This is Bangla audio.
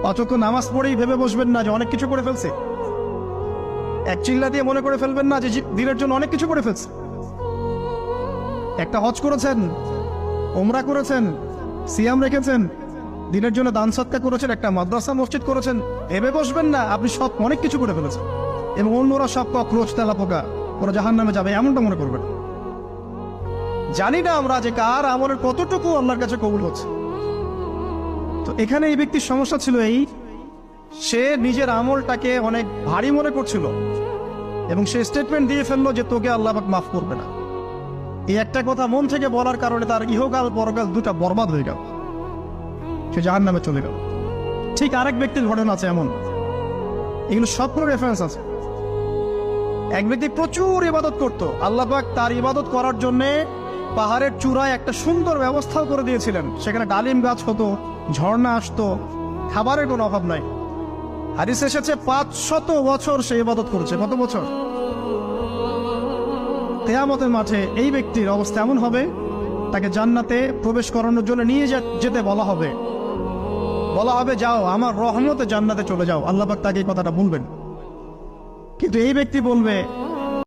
অচক্ষ নামাজ পড়েই ভেবে বসবেন না যে অনেক কিছু করে ফেলছে। এক চিল্লা দিয়ে মনে করে ফেলবেন না যে দিনের জন্য অনেক কিছু করে ফেলছে। একটা হজ করেছেন, ওমরা করেছেন, সিয়াম রেখেছেন, দিনের জন্য দান সৎকার করেছেন, একটা মাদ্রাসা মসজিদ করেছেন, ভেবে বসবেন না আপনি সব অনেক কিছু করে ফেলেছেন এবং অন্যরা সব কক্রোচ তেলা পোকা, ওরা জাহান্নামে যাবে এমনটা মনে করবেন। জানি না আমরা যে কার আমলের কতটুকু আল্লাহর কাছে কবুল হচ্ছে। তো এখানে এই ব্যক্তির সমস্যা ছিল এই, সে নিজের আমলটাকে অনেক ভারী মনে করছিল এবং সে স্টেটমেন্ট দিয়ে ফেললো যে তোকে আল্লাহ পাক মাফ করবে না। এই একটা কথা মন থেকে বলার কারণে তার ইহকাল পরকাল দুটা বরবাদ হয়ে গেল, সে জাহান্নামে চলে গেল। ঠিক আরেক ব্যক্তির ঘটনা আছে এমন, এগুলো সবগুলো রেফারেন্স আছে। এক ব্যক্তি প্রচুর ইবাদত করত, আল্লাহ পাক তার ইবাদত করার জন্য পাহাড়ের চূড়ায় একটা সুন্দর ব্যবস্থাও করে দিয়েছিলেন। সেখানে ডালিম গাছ হতো, ঝর্ণা আসতো, খাবারের কোনো অভাব নাই। হাদিসে এসেছে 500 বছর সে ইবাদত করেছে। কত বছর? কিয়ামতের মাঠে এই ব্যক্তির অবস্থা এমন হবে, তাকে জান্নাতে প্রবেশ করানোর জন্য নিয়ে যেতে বলা হবে যাও আমার রহমতে জান্নাতে চলে যাও। আল্লাহ পাক তাকে এই কথাটা বলবেন, কিন্তু এই ব্যক্তি বলবে